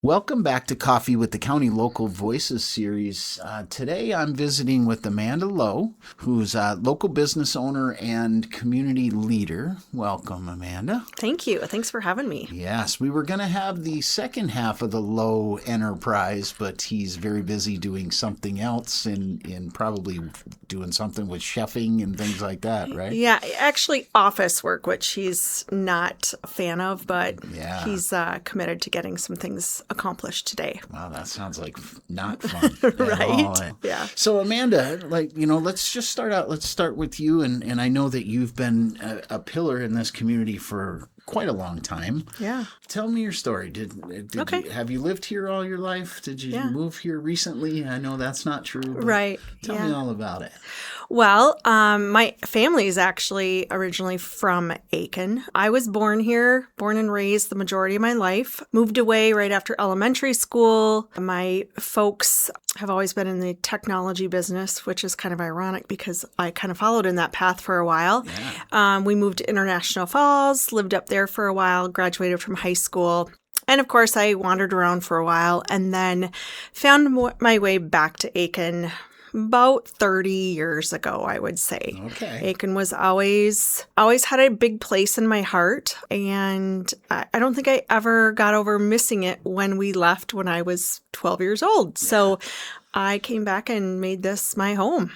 Welcome back to Coffee with the County Local Voices series. Today I'm visiting with Amanda Lowe, who's a local business owner and community leader. Welcome, Amanda. Thank you. Thanks for having me. Yes, we were going to have the second half of the Lowe enterprise, but he's very busy doing something else and probably doing something with chefing and things like that, right? Yeah, actually office work, which he's not a fan of, but he's committed to getting some things accomplished today. Wow, that sounds like not fun. Right? Yeah. So Amanda, let's just start out. Let's start with you. And I know that you've been a pillar in this community for quite a long time. Yeah. Tell me your story. Have you lived here all your life? Did you move here recently? I know that's not true. Right. Tell me all about it. Well, my family is actually originally from Aiken. I was born here, born and raised the majority of my life. Moved away right after elementary school. My folks have always been in the technology business, which is kind of ironic because I kind of followed in that path for a while. Yeah. We moved to International Falls, lived up there for a while, graduated from high school. And of course, I wandered around for a while and then found my way back to Aiken about 30 years ago, I would say. Okay. Aiken was always had a big place in my heart. And I don't think I ever got over missing it when we left when I was 12 years old. Yeah. So I came back and made this my home.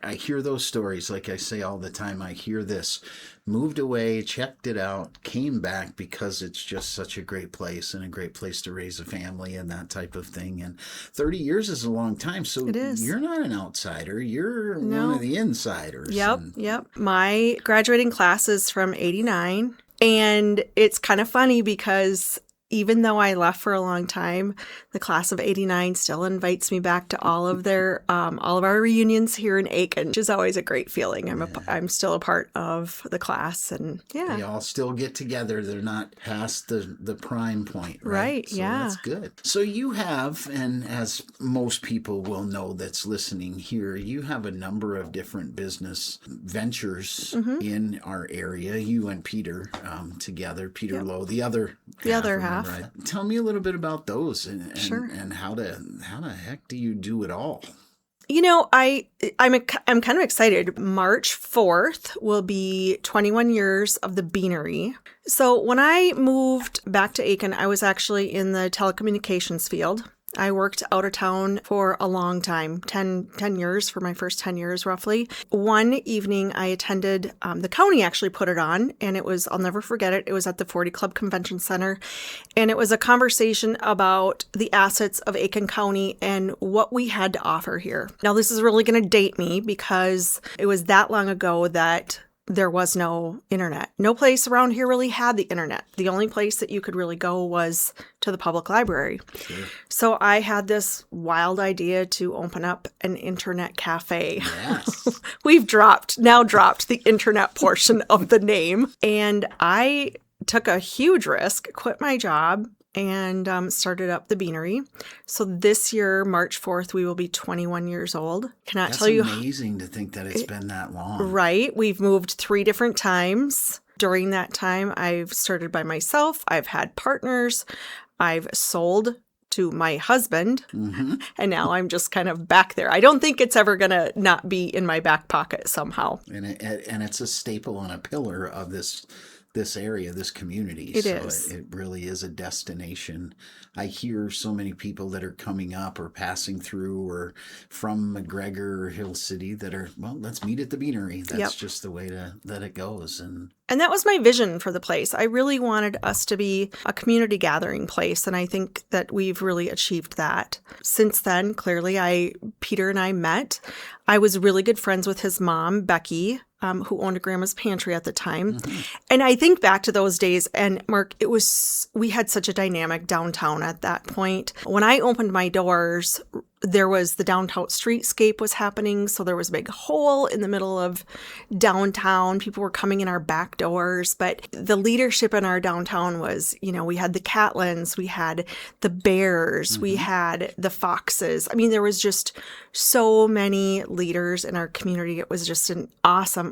I hear those stories. Like I say all the time, I hear this. Moved away, checked it out, came back because it's just such a great place and a great place to raise a family and that type of thing. And 30 years is a long time. So it is. You're not an outsider. You're one of the insiders. Yep. My graduating class is from 89. And it's kind of funny because even though I left for a long time, the class of 89 still invites me back to all of our reunions here in Aiken, which is always a great feeling. I'm still a part of the class, and they all still get together. They're not past the prime point, right? So that's good. So you have, and as most people will know that's listening here, you have a number of different business ventures in our area. You and Peter together, Peter Lowe, the other half. Right. Tell me a little bit about those and how the heck do you do it all? You know, I'm kind of excited. March 4th will be 21 years of the Beanery. So when I moved back to Aiken, I was actually in the telecommunications field. I worked out of town for a long time, 10 years, for my first 10 years roughly. One evening I attended, the county actually put it on, and I'll never forget it. It was at the 40 Club Convention Center, and it was a conversation about the assets of Aiken County and what we had to offer here. Now, this is really going to date me because it was that long ago that there was no internet. No place around here really had the internet. The only place that you could really go was to the public library. Sure. So I had this wild idea to open up an internet cafe. Yes. We've dropped the internet portion of the name. And I took a huge risk, quit my job, and started up the Beanery. So this year, March 4th, we will be 21 years old. Cannot tell you. That's amazing to think that it's been that long. Right. We've moved 3 different times. During that time, I've started by myself. I've had partners. I've sold to my husband. And now I'm just kind of back there. I don't think it's ever going to not be in my back pocket somehow. And it's a staple and a pillar of this area, this community. It really is a destination. I hear so many people that are coming up or passing through or from McGregor or Hill City that are, let's meet at the Beanery. That's just the way that it goes. And that was my vision for the place. I really wanted us to be a community gathering place, and I think that we've really achieved that. Since then, clearly, Peter and I met. I was really good friends with his mom, Becky, who owned a grandma's pantry at the time. And I think back to those days, and Mark, we had such a dynamic downtown at that point. When I opened my doors, there was the downtown streetscape was happening. So there was a big hole in the middle of downtown. People were coming in our back doors. But the leadership in our downtown was, we had the Catlins, we had the Bears, we had the Foxes. I mean, there was just so many leaders in our community. It was just an awesome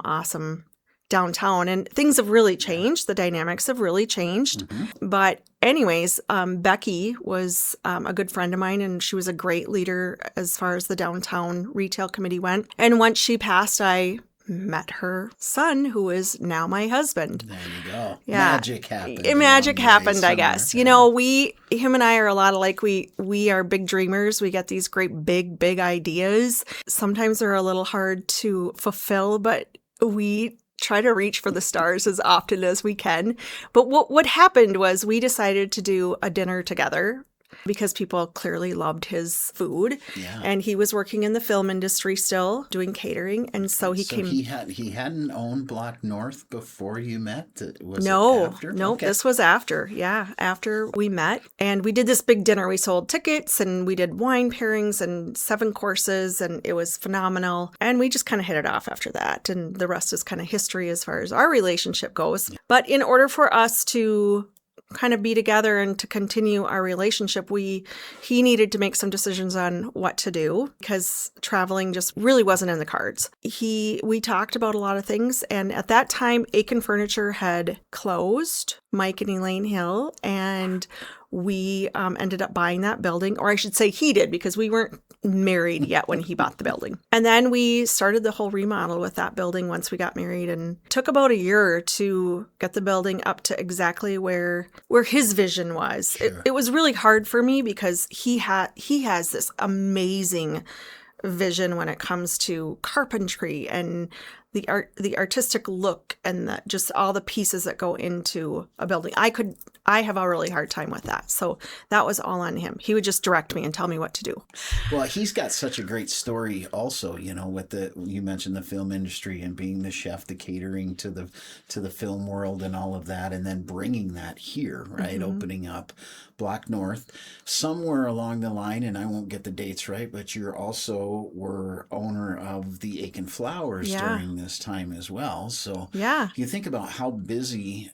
downtown, and things have really changed. The dynamics have really changed. But anyways, Becky was a good friend of mine, and she was a great leader as far as the downtown retail committee went. And once she passed, I met her son, who is now my husband. There you go. Yeah. Magic happened. Magic happened, I somewhere. guess. You know, him and I are a lot alike. We are big dreamers. We get these great big ideas. Sometimes they're a little hard to fulfill, but we try to reach for the stars as often as we can. But what happened was we decided to do a dinner together because people clearly loved his food. Yeah. And he was working in the film industry still, doing catering. And so he came. He hadn't owned Block North before you met? Was it No, after? no, Okay. this was after. Yeah, after we met. And we did this big dinner. We sold tickets and we did wine pairings and 7 courses, and it was phenomenal. And we just kind of hit it off after that. And the rest is kind of history as far as our relationship goes. But in order for us to kind of be together and to continue our relationship, he needed to make some decisions on what to do because traveling just really wasn't in the cards. We talked about a lot of things, and at that time Aiken Furniture had closed, Mike and Elaine Hill, and we ended up buying that building, or I should say he did, because we weren't married yet when he bought the building. And then we started the whole remodel with that building once we got married, and it took about a year to get the building up to exactly where his vision was. Sure. It was really hard for me because he has this amazing vision when it comes to carpentry and the artistic look and just all the pieces that go into a building. I have a really hard time with that. So that was all on him. He would just direct me and tell me what to do. Well, he's got such a great story also, you know, with you mentioned the film industry and being the chef, the catering to the film world and all of that, and then bringing that here, right? Opening up Block North. Somewhere along the line, and I won't get the dates right, but you also were owner of the Aiken Flowers during this time as well. So you think about how busy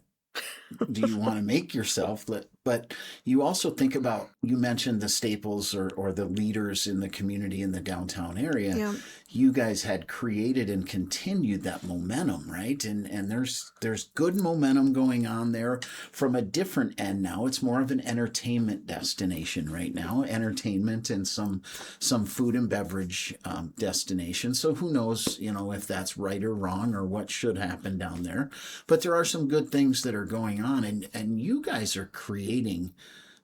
do you want to make yourself, but you also think about, you mentioned the staples or the leaders in the community in the downtown area. Yeah. You guys had created and continued that momentum, right? And there's good momentum going on there from a different end now. It's more of an entertainment destination right now, entertainment and some food and beverage destination. So who knows, you know, if that's right or wrong or what should happen down there. But there are some good things that are going on, and you guys are creating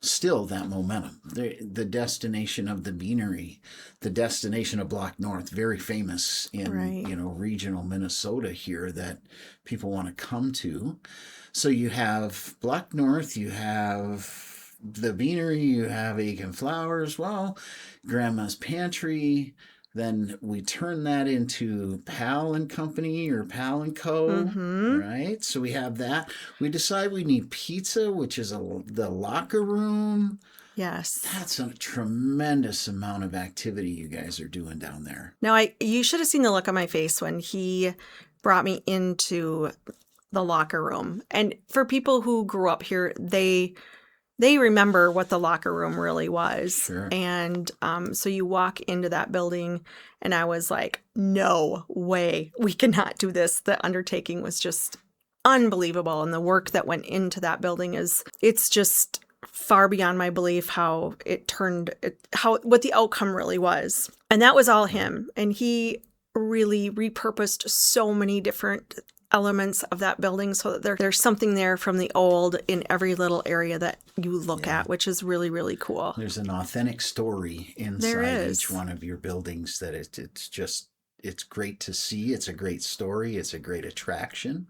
still that momentum. The destination of the Beanery, the destination of Block North, very famous in you know, regional Minnesota here that people want to come to. So you have Block North, you have the Beanery, you have Aiken Flowers, well, Grandma's Pantry. Then we turn that into Pal and Company or Pal and Co. Right? So we have that. We decide we need pizza, which is the locker room. Yes. That's a tremendous amount of activity you guys are doing down there. Now, you should have seen the look on my face when he brought me into the locker room. And for people who grew up here, they remember what the locker room really was. Sure. And so you walk into that building and I was like, no way, we cannot do this. The undertaking was just unbelievable. And the work that went into that building it's just far beyond my belief how what the outcome really was. And that was all him. And he really repurposed so many different elements of that building so that there's something there from the old in every little area that you look at, which is really, really cool. There's an authentic story inside each one of your buildings that it's great to see. It's a great story. It's a great attraction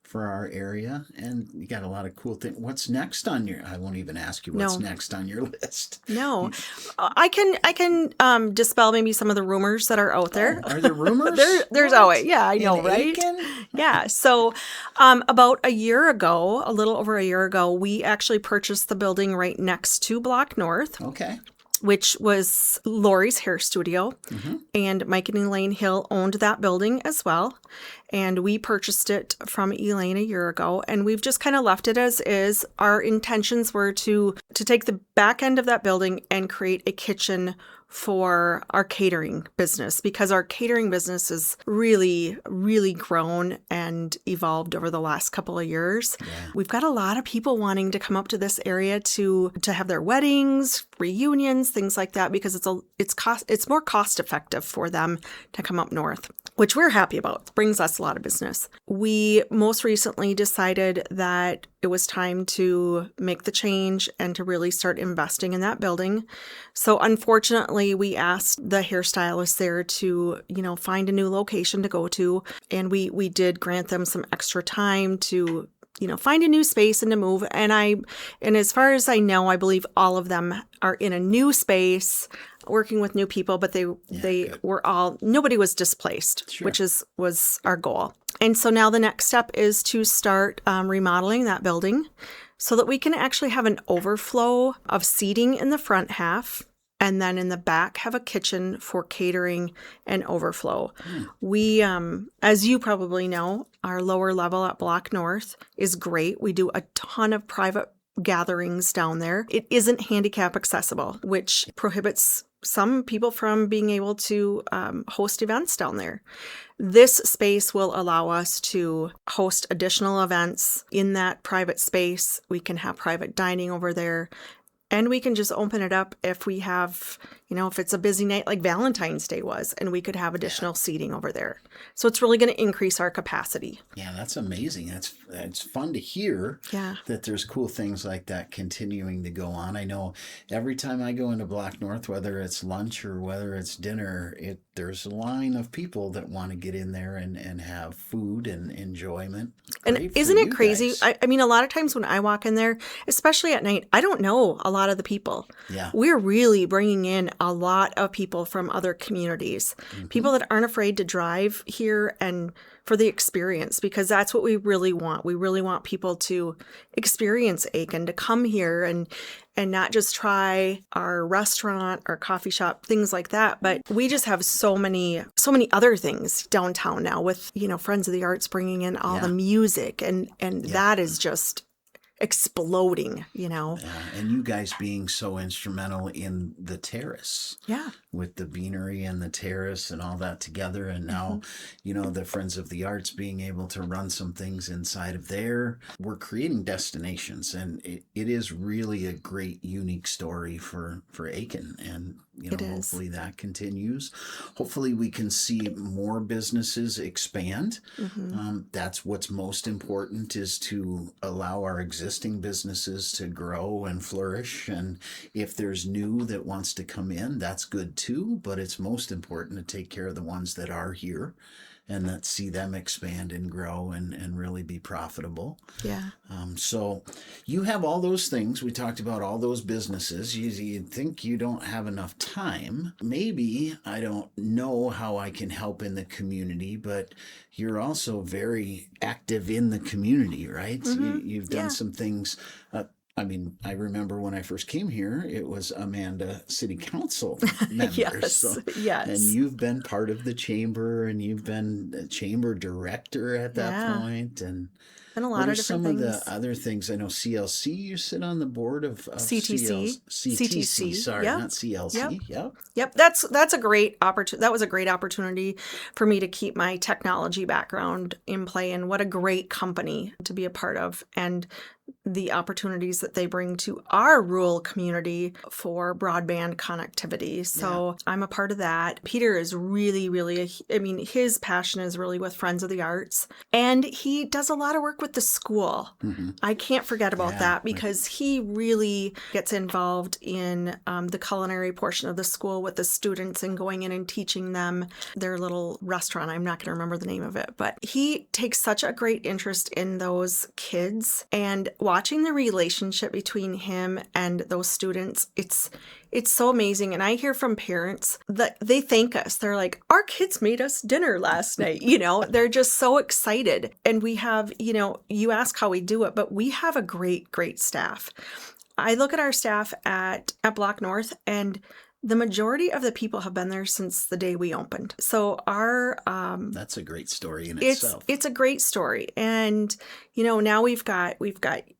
for our area. And you got a lot of cool things. What's next on I won't even ask you what's next on your list. No, I can dispel maybe some of the rumors that are out there. Oh, are there rumors? There's always, I know, right? Aiken? Yeah. So about a little over a year ago, we actually purchased the building right next to Block North. Okay. Which was Lori's hair studio. And Mike and Elaine Hill owned that building as well. and we purchased it from Elaine a year ago, and we've just kind of left it as is. Our intentions were to take the back end of that building and create a kitchen for our catering business, because our catering business has really, really grown and evolved over the last couple of years. Yeah. We've got a lot of people wanting to come up to this area to have their weddings, reunions, things like that, because it's more cost effective for them to come up north, which we're happy about. It brings us a lot of business. We most recently decided that it was time to make the change and to really start investing in that building. So unfortunately, we asked the hairstylist there to, find a new location to go to. And we did grant them some extra time to, find a new space and to move. And as far as I know, I believe all of them are in a new space, working with new people, but they were nobody was displaced, Sure. which was our goal. And so now the next step is to start remodeling that building so that we can actually have an overflow of seating in the front half, and then in the back have a kitchen for catering and overflow. We, as you probably know, our lower level at Block North is great. We do a ton of private gatherings down there. It isn't handicap accessible, which prohibits some people from being able to host events down there. This space will allow us to host additional events in that private space. We can have private dining over there. And we can just open it up if we have, if it's a busy night like Valentine's Day was, and we could have additional seating over there. So it's really going to increase our capacity. Yeah, that's amazing. It's fun to hear that there's cool things like that continuing to go on. I know every time I go into Block North, whether it's lunch or whether it's dinner, there's a line of people that want to get in there and have food and enjoyment. And isn't it crazy? I mean, a lot of times when I walk in there, especially at night, I don't know a lot of the people. Yeah. We're really bringing in a lot of people from other communities, people that aren't afraid to drive here and for the experience, because that's what we really want. We really want people to experience Aiken, to come here and not just try our restaurant or coffee shop, things like that. But we just have so many other things downtown now with, Friends of the Arts bringing in all the music and that is just exploding, and you guys being so instrumental in the terrace. Yeah. With the beanery and the terrace and all that together. And now, the Friends of the Arts being able to run some things inside of there. We're creating destinations, and it is really a great, unique story for Aiken. And, hopefully that continues. Hopefully we can see more businesses expand. That's what's most important, is to allow our existing businesses to grow and flourish. And if there's new that wants to come in, that's good too, but it's most important to take care of the ones that are here and that see them expand and grow and really be profitable. Yeah. So you have all those things. We talked about all those businesses. You'd think you don't have enough time. Maybe I don't know how I can help in the community, but you're also very active in the community, right? You've done some things. I remember when I first came here, it was Amanda City Council member. Yes. And you've been part of the chamber, and you've been a chamber director at that point. And a lot of different things. What are some of the other things? I know CLC, you sit on the board of CTC. CTC, sorry, not CLC. Yep. That's a great opportunity. That was a great opportunity for me to keep my technology background in play, and what a great company to be a part of, and the opportunities that they bring to our rural community for broadband connectivity. So I'm a part of that. Peter is really, really, his passion is really with Friends of the Arts, and he does a lot of work with the school. I can't forget about that, because he really gets involved in the culinary portion of the school with the students and going in and teaching them their little restaurant. I'm not going to remember the name of it, but he takes such a great interest in those kids, and watching the relationship between him and those students, it's so amazing. And I hear from parents that they thank us. They're like, our kids made us dinner last night. They're just so excited. And we have, you ask how we do it, but we have a great, great staff. I look at our staff at Block North, and the majority of the people have been there since the day we opened. So our That's a great story in it's itself. it's a great story. And now we've got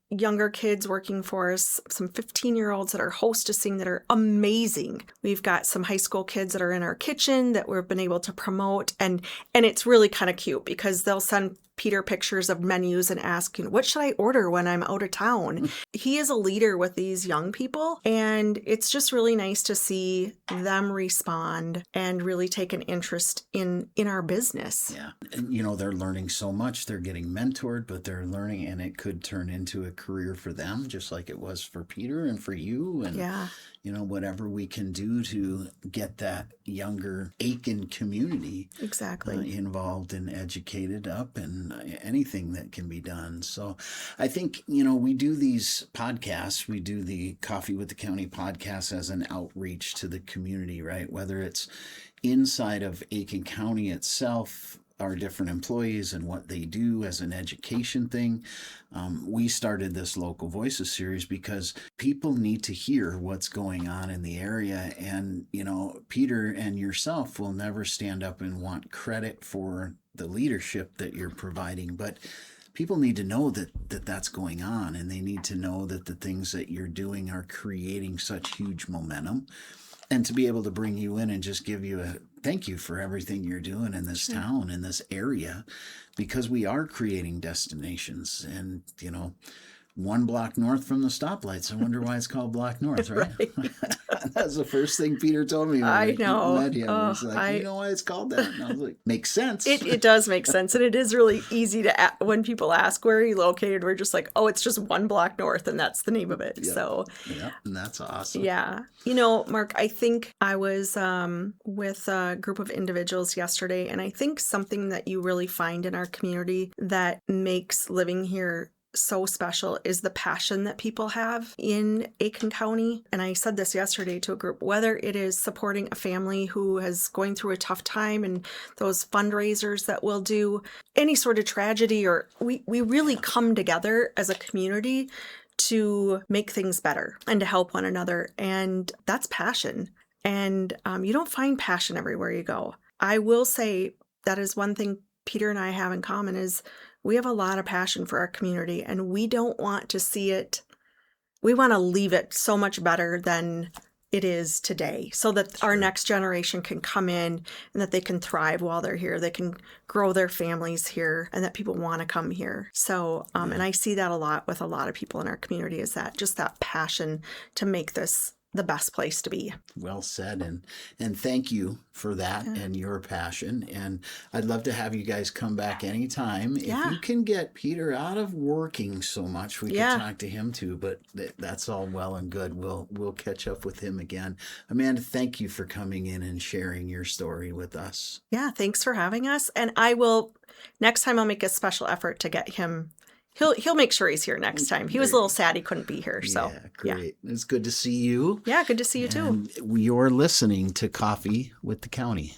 younger kids working for us, some 15-year-olds that are hostessing that are amazing. We've got some high school kids that are in our kitchen that we've been able to promote, and it's really kind of cute because they'll send Peter pictures of menus and ask, what should I order when I'm out of town? He is a leader with these young people, and it's just really nice to see them respond and really take an interest in our business. Yeah. And, they're learning so much. They're getting mentored, but they're learning, and it could turn into a career for them, just like it was for Peter and for you. And, Yeah. Whatever we can do to get that younger Aiken community Exactly. involved and educated up, and anything that can be done. So I think, we do these podcasts, we do the Coffee with the County podcast as an outreach to the community, right? Whether it's inside of Aiken County itself, our different employees and what they do as an education thing. We started this Local Voices series because people need to hear what's going on in the area. And, Peter and yourself will never stand up and want credit for the leadership that you're providing, but people need to know that that's going on, and they need to know that the things that you're doing are creating such huge momentum. And to be able to bring you in and just give you a thank you for everything you're doing in this town, in this area, because we are creating destinations. And, 1 block north from the stoplights. I wonder why it's called Block North, right? That's the first thing Peter told me when I know. met him. He's like, you know why it's called that? And I was like, makes sense. It does make sense. And it is really easy to, when people ask, where are you located? We're just like, it's just 1 block north, and that's the name of it. Yep. So, yeah, and that's awesome. Yeah. Mark, I think I was with a group of individuals yesterday, and I think something that you really find in our community that makes living here so special is the passion that people have in Aiken County. And I said this yesterday to a group, whether it is supporting a family who is going through a tough time and those fundraisers that we'll do, any sort of tragedy, or we really come together as a community to make things better and to help one another. And that's passion. And you don't find passion everywhere you go. I will say that is one thing Peter and I have in common is we have a lot of passion for our community, and we don't want to see it. We want to leave it so much better than it is today, so that our next generation can come in and that they can thrive while they're here. They can grow their families here, and that people want to come here. So, and I see that a lot with a lot of people in our community, is that just that passion to make this the best place to be. Well said. And thank you for that and your passion. And I'd love to have you guys come back anytime. Yeah. If you can get Peter out of working so much, we can talk to him too, but that's all well and good. We'll catch up with him again. Amanda, thank you for coming in and sharing your story with us. Yeah, thanks for having us. And next time I'll make a special effort to get him. He'll make sure he's here next time. He was a little sad he couldn't be here. So yeah, great. It's good to see you. Yeah, good to see you too. And you're listening to Coffee with the County.